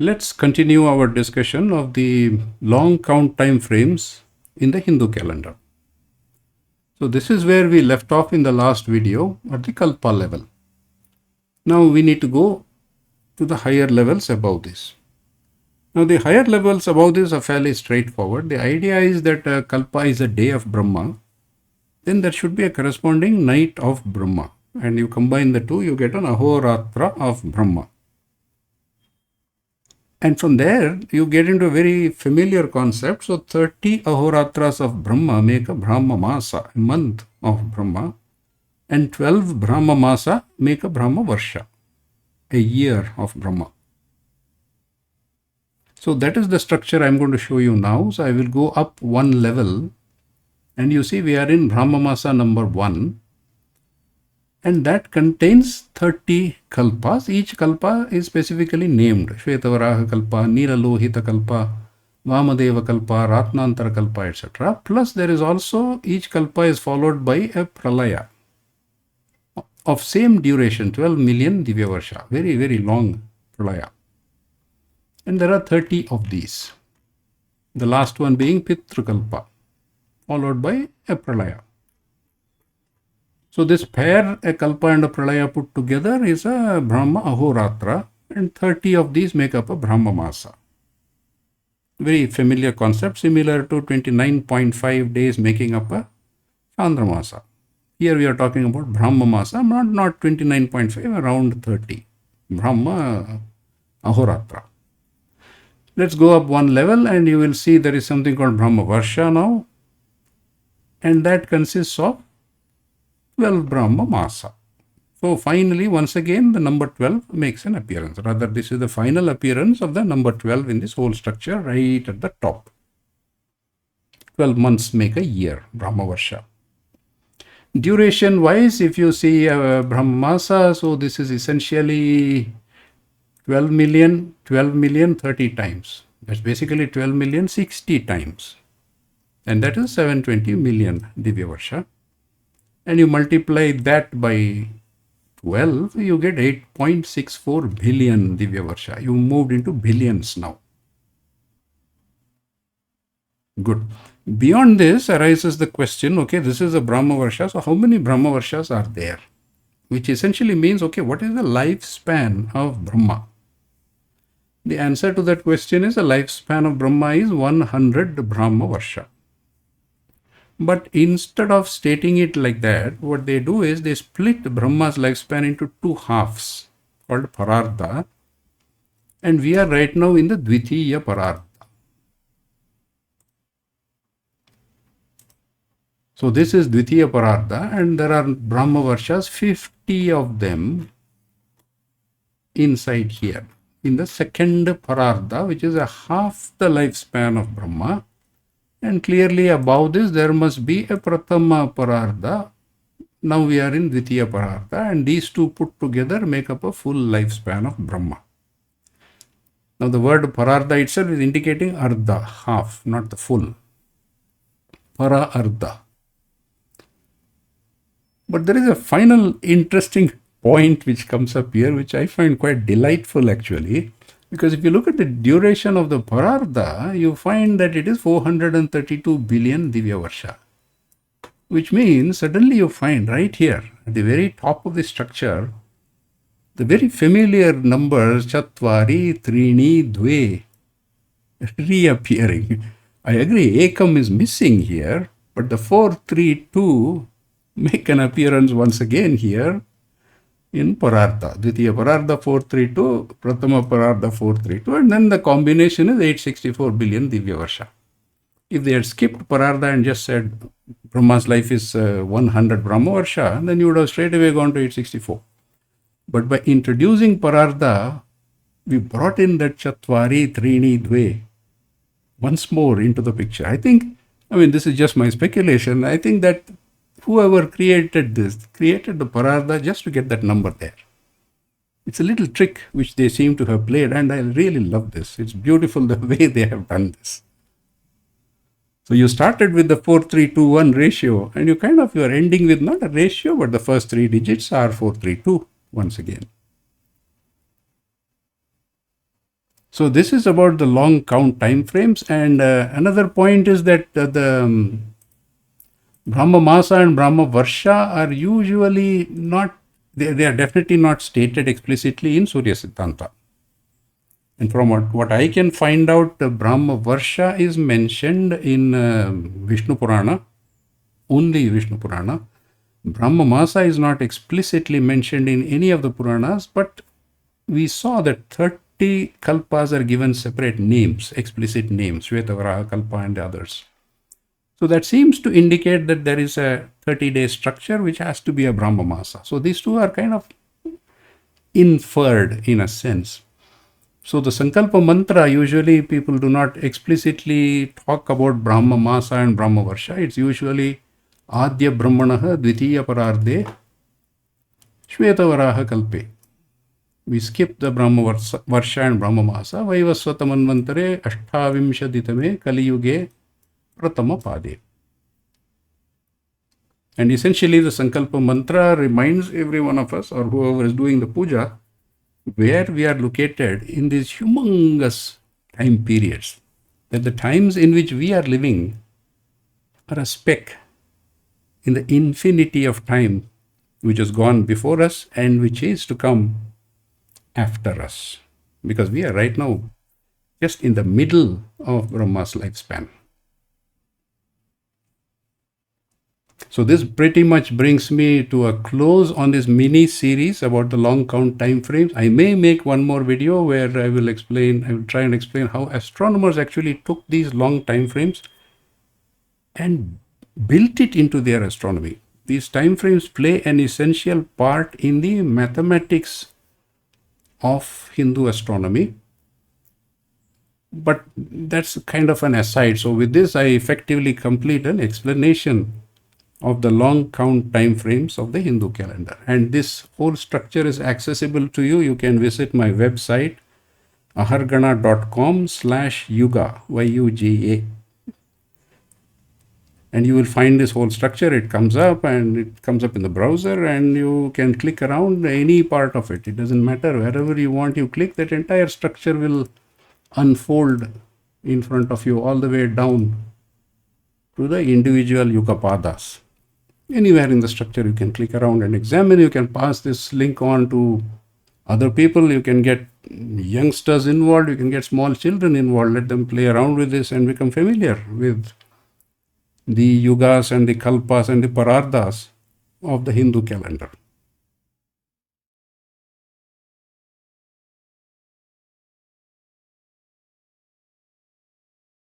Let's continue our discussion of the long count time frames in the Hindu calendar. So this is where we left off in the last video at the Kalpa level. Now we need to go to the higher levels above this. Now the higher levels above this are fairly straightforward. The idea is that Kalpa is a day of Brahma. Then there should be a corresponding night of Brahma. And you combine the two, you get an Ahoratra of Brahma. And from there, you get into a very familiar concept. So 30 Ahoratras of Brahma make a Brahma Masa, a month of Brahma. And 12 Brahma Masa make a Brahma Varsha, a year of Brahma. So that is the structure I'm going to show you now. So I will go up one level. And you see we are in Brahma Masa number 1. And that contains 30 kalpas. Each kalpa is specifically named. Shvetavaraha kalpa, Nilalohita kalpa, Vamadeva kalpa, Ratnantara kalpa, etc. Plus there is also, each kalpa is followed by a pralaya of same duration, 12 million Divya Varsha. Very, very long pralaya. And there are 30 of these. The last one being Pitru kalpa, followed by a pralaya. So this pair, a kalpa and a pralaya put together, is a Brahma Ahoratra, and 30 of these make up a Brahma Masa. Very familiar concept, similar to 29.5 days making up a Chandra Masa. Here we are talking about Brahma Masa, not 29.5, around 30. Brahma Ahoratra. Let's go up one level and you will see there is something called Brahma Varsha now, and that consists of 12 Brahma Masa. So finally, once again, the number 12 makes an appearance. Rather, this is the final appearance of the number 12 in this whole structure right at the top. 12 months make a year, Brahma Varsha. Duration wise, if you see Brahma Masa, so this is essentially 12 million 30 times. That's basically 12 million 60 times. And that is 720 million Divya Varsha. And you multiply that by 12, you get 8.64 billion Divya Varsha. You moved into billions now. Good. Beyond this arises the question, okay, this is a Brahma Varsha, so how many Brahma Varshas are there? Which essentially means, okay, what is the lifespan of Brahma? The answer to that question is the lifespan of Brahma is 100 Brahma Varsha. But instead of stating it like that, what they do is they split Brahma's lifespan into two halves called Parardha. And we are right now in the Dvitiya Parardha. So this is Dvitiya Parardha, and there are Brahma Varshas, 50 of them inside here. In the second Parardha, which is a half the lifespan of Brahma. And clearly above this, there must be a Prathama Parardha. Now we are in Dvitiya Parardha, and these two put together make up a full lifespan of Brahma. Now the word Parardha itself is indicating Ardha, half, not the full. Para Ardha. But there is a final interesting point which comes up here, which I find quite delightful actually. Because if you look at the duration of the Parardha, you find that it is 432 billion Divya Varsha. Which means suddenly you find right here at the very top of the structure, the very familiar numbers Chatvari, Trini, Dve reappearing. I agree, Ekam is missing here, but the 432 make an appearance once again here in Parardha. Dvitiya Parardha 432, Prathama Parardha 432, and then the combination is 864 billion Divya Varsha. If they had skipped Parardha and just said Brahma's life is 100 Brahma Varsha, then you would have straight away gone to 864. But by introducing Parardha, we brought in that Chatvari, Trini, Dve once more into the picture. This is just my speculation. I think that whoever created this, created the Parardha just to get that number there. It's a little trick which they seem to have played, and I really love this. It's beautiful the way they have done this. So you started with the 4321 ratio, and you are ending with not a ratio, but the first three digits are 432 once again. So this is about the long count time frames, and another point is that the Brahma Masa and Brahma Varsha are usually not, they are definitely not stated explicitly in Surya Siddhanta. And from what I can find out, Brahma Varsha is mentioned in Vishnu Purana, only Vishnu Purana. Brahma Masa is not explicitly mentioned in any of the Puranas, but we saw that 30 Kalpas are given separate names, explicit names, Shvetavaraha, Kalpa and others. So that seems to indicate that there is a 30-day structure which has to be a Brahma Masa. So these two are kind of inferred in a sense. So the Sankalpa Mantra, usually people do not explicitly talk about Brahma Masa and Brahma Varsha. It's usually Adya Brahmanaha Dvitiya Parardhe Shvetavaraha Kalpe. We skip the Brahma Varsha and Brahma Masa. Vaivasvata Manvantare Ashtavimshaditame Kali Yuge Pratama Pade. And essentially the Sankalpa Mantra reminds every one of us, or whoever is doing the puja, where we are located in these humongous time periods. That the times in which we are living are a speck in the infinity of time which has gone before us and which is to come after us. Because we are right now just in the middle of Brahma's lifespan. So this pretty much brings me to a close on this mini series about the long count time frames. I may make one more video where I will try and explain how astronomers actually took these long time frames and built it into their astronomy. These time frames play an essential part in the mathematics of Hindu astronomy. But that's kind of an aside. So with this, I effectively complete an explanation of the long count time frames of the Hindu calendar. And this whole structure is accessible to you. You can visit my website, ahargana.com/yuga, Y-U-G-A. And you will find this whole structure. It comes up in the browser, and you can click around any part of it. It doesn't matter. Wherever you want, you click, that entire structure will unfold in front of you all the way down to the individual Yuga Padas. Anywhere in the structure you can click around and examine. You can pass this link on to other people. You can get youngsters involved. You can get small children involved. Let them play around with this and become familiar with the yugas and the kalpas and the parardhas of the Hindu calendar.